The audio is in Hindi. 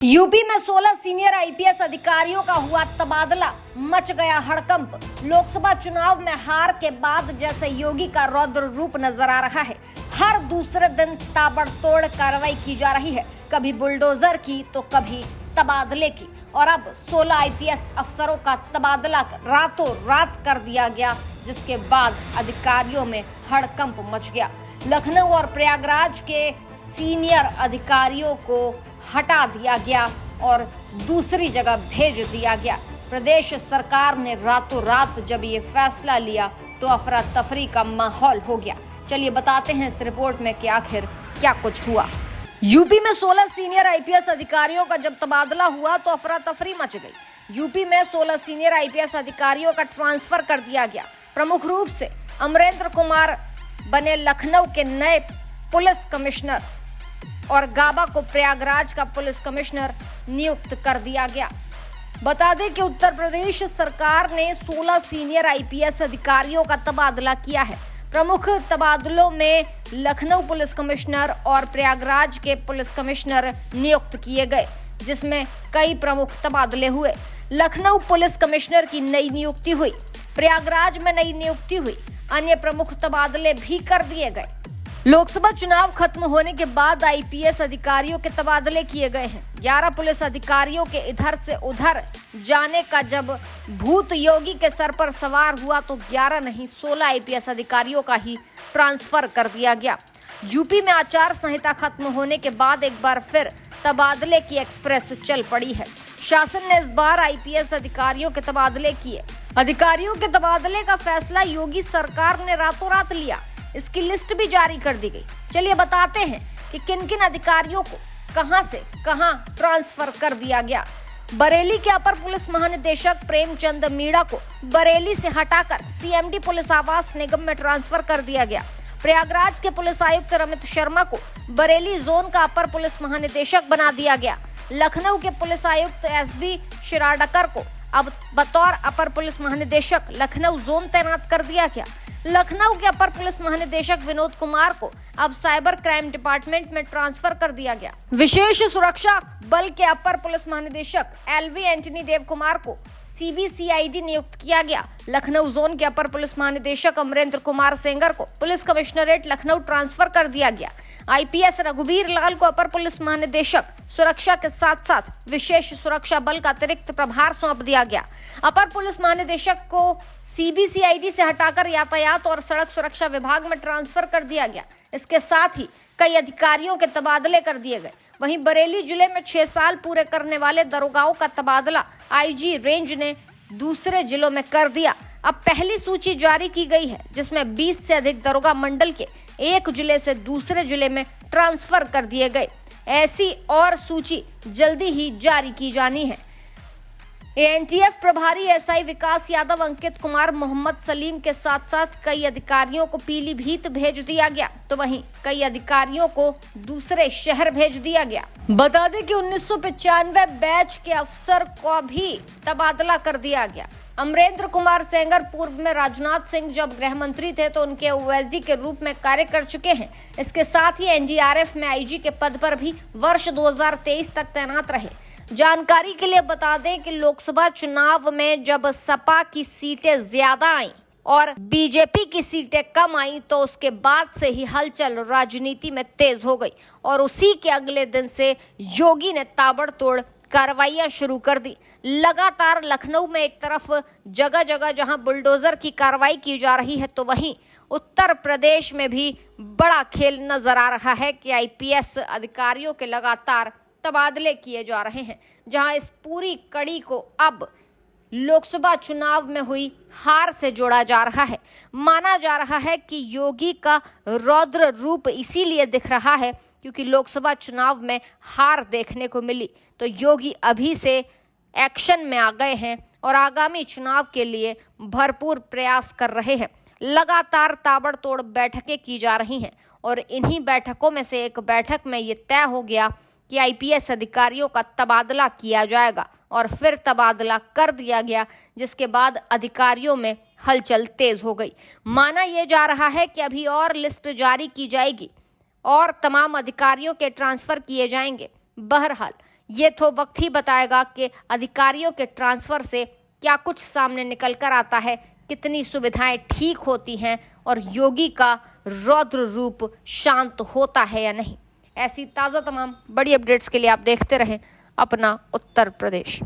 यूपी में 16 सीनियर आईपीएस अधिकारियों का हुआ तबादला, मच गया हड़कंप। लोकसभा चुनाव में हार के बाद जैसे योगी का रौद्र रूप नजर आ रहा है। हर दूसरे दिन ताबड़तोड़ कार्रवाई की जा रही है, कभी बुलडोजर की तो कभी तबादले की। और अब 16 आईपीएस अफसरों का तबादला रातों रात कर दिया गया, जिसके बाद अधिकारियों में हड़कंप मच गया। लखनऊ और प्रयागराज के सीनियर अधिकारियों को हटा दिया गया और दूसरी जगह भेज दिया गया। प्रदेश सरकार ने रातों रात जब ये फैसला लिया तो अफरा तफरी का माहौल हो गया। चलिए बताते हैं इस रिपोर्ट में कि आखिर क्या कुछ हुआ। यूपी में 16 सीनियर आईपीएस अधिकारियों का जब तबादला हुआ तो अफरा तफरी मच गई। यूपी में 16 सीनियर आईपीएस अधिकारियों का ट्रांसफर कर दिया गया। प्रमुख रूप से अमरेंद्र कुमार बने लखनऊ के नए पुलिस कमिश्नर और गाबा को प्रयागराज का पुलिस कमिश्नर नियुक्त कर दिया गया। बता दें कि उत्तर प्रदेश सरकार ने 16 सीनियर आईपीएस अधिकारियों का तबादला किया है। प्रमुख तबादलों में लखनऊ पुलिस कमिश्नर और प्रयागराज के पुलिस कमिश्नर नियुक्त किए गए, जिसमें कई प्रमुख तबादले हुए। लखनऊ पुलिस कमिश्नर की नई नियुक्ति हुई, प्रयागराज में नई नियुक्ति हुई, अन्य प्रमुख तबादले भी कर दिए गए। लोकसभा चुनाव खत्म होने के बाद आईपीएस अधिकारियों के तबादले किए गए हैं। 11 पुलिस अधिकारियों के इधर से उधर जाने का जब भूत योगी के सर पर सवार हुआ तो 11 नहीं 16 आईपीएस अधिकारियों का ही ट्रांसफर कर दिया गया। यूपी में आचार संहिता खत्म होने के बाद एक बार फिर तबादले की एक्सप्रेस चल पड़ी है। शासन ने इस बार आईपीएस अधिकारियों के तबादले किए। अधिकारियों के तबादले का फैसला योगी सरकार ने रातों रात लिया। इसकी लिस्ट भी जारी कर दी गई। चलिए बताते हैं कि किन किन अधिकारियों को कहां से कहां ट्रांसफर कर दिया गया। बरेली के अपर पुलिस महानिदेशक प्रेमचंद मीणा को बरेली से हटाकर सीएमडी पुलिस आवास निगम में ट्रांसफर कर दिया गया। प्रयागराज के पुलिस आयुक्त रमित शर्मा को बरेली जोन का अपर पुलिस महानिदेशक बना दिया गया। लखनऊ के पुलिस आयुक्त एसबी शिराडकर को अब बतौर अपर पुलिस महानिदेशक लखनऊ जोन तैनात कर दिया गया। लखनऊ के अपर पुलिस महानिदेशक विनोद कुमार को अब साइबर क्राइम डिपार्टमेंट में ट्रांसफर कर दिया गया। विशेष सुरक्षा बल के अपर पुलिस महानिदेशक एलवी एंटनी देव कुमार को सीबीसीआईडी नियुक्त किया गया। लखनऊ जोन के अपर पुलिस महानिदेशक अमरेंद्र कुमार सेंगर को पुलिस कमिश्नरेट लखनऊ ट्रांसफर कर दिया गया। आईपीएस रघुवीर लाल को अपर पुलिस महानिदेशक सुरक्षा के साथ साथ विशेष सुरक्षा बल का अतिरिक्त प्रभार सौंप दिया गया। अपर पुलिस महानिदेशक को सीबीसीआईडी से हटाकर यातायात और सड़क सुरक्षा विभाग में ट्रांसफर कर दिया गया। इसके साथ ही कई अधिकारियों के तबादले कर दिए गए। वहीं बरेली जिले में 6 साल पूरे करने वाले दरोगाओं का तबादला आईजी रेंज ने दूसरे जिलों में कर दिया। अब पहली सूची जारी की गई है, जिसमें 20 से अधिक दरोगा मंडल के एक जिले से दूसरे जिले में ट्रांसफर कर दिए गए। ऐसी और सूची जल्दी ही जारी की जानी है। एएनटीएफ प्रभारी एसआई विकास यादव, अंकित कुमार, मोहम्मद सलीम के साथ साथ कई अधिकारियों को पीलीभीत भेज दिया गया, तो वहीं कई अधिकारियों को दूसरे शहर भेज दिया गया। बता दें कि 1995 बैच के अफसर को भी तबादला कर दिया गया। अमरेंद्र कुमार सेंगर पूर्व में राजनाथ सिंह जब गृह मंत्री थे तो उनके ओएसडी के रूप में कार्य कर चुके हैं। इसके साथ ही एनडीआरएफ में आईजी के पद पर भी वर्ष 2023 तक तैनात रहे। जानकारी के लिए बता दें कि लोकसभा चुनाव में जब सपा की सीटें ज्यादा आईं और बीजेपी की सीटें कम आईं तो उसके बाद से ही हलचल राजनीति में तेज हो गई और उसी के अगले दिन से योगी ने ताबड़तोड़ कार्रवाइयां शुरू कर दी। लगातार लखनऊ में एक तरफ जगह जगह जहां बुलडोजर की कार्रवाई की जा रही है, तो वहीं उत्तर प्रदेश में भी बड़ा खेल नजर आ रहा है कि आईपीएस अधिकारियों के लगातार तबादले किए जा रहे हैं, जहां इस पूरी कड़ी को अब लोकसभा चुनाव में हुई हार से जोड़ा जा रहा है। माना जा रहा है कि योगी का रौद्र रूप इसीलिए दिख रहा है क्योंकि लोकसभा चुनाव में हार देखने को मिली, तो योगी अभी से एक्शन में आ गए हैं और आगामी चुनाव के लिए भरपूर प्रयास कर रहे हैं। लगातार ताबड़तोड़ बैठकें की जा रही हैं और इन्हीं बैठकों में से एक बैठक में ये तय हो गया कि आईपीएस अधिकारियों का तबादला किया जाएगा और फिर तबादला कर दिया गया, जिसके बाद अधिकारियों में हलचल तेज हो गई। माना यह जा रहा है कि अभी और लिस्ट जारी की जाएगी और तमाम अधिकारियों के ट्रांसफर किए जाएंगे। बहरहाल ये तो वक्त ही बताएगा कि अधिकारियों के ट्रांसफर से क्या कुछ सामने निकल कर आता है, कितनी सुविधाएं ठीक होती हैं और योगी का रौद्र रूप शांत होता है या नहीं। ऐसी ताज़ा तमाम बड़ी अपडेट्स के लिए आप देखते रहें अपना उत्तर प्रदेश।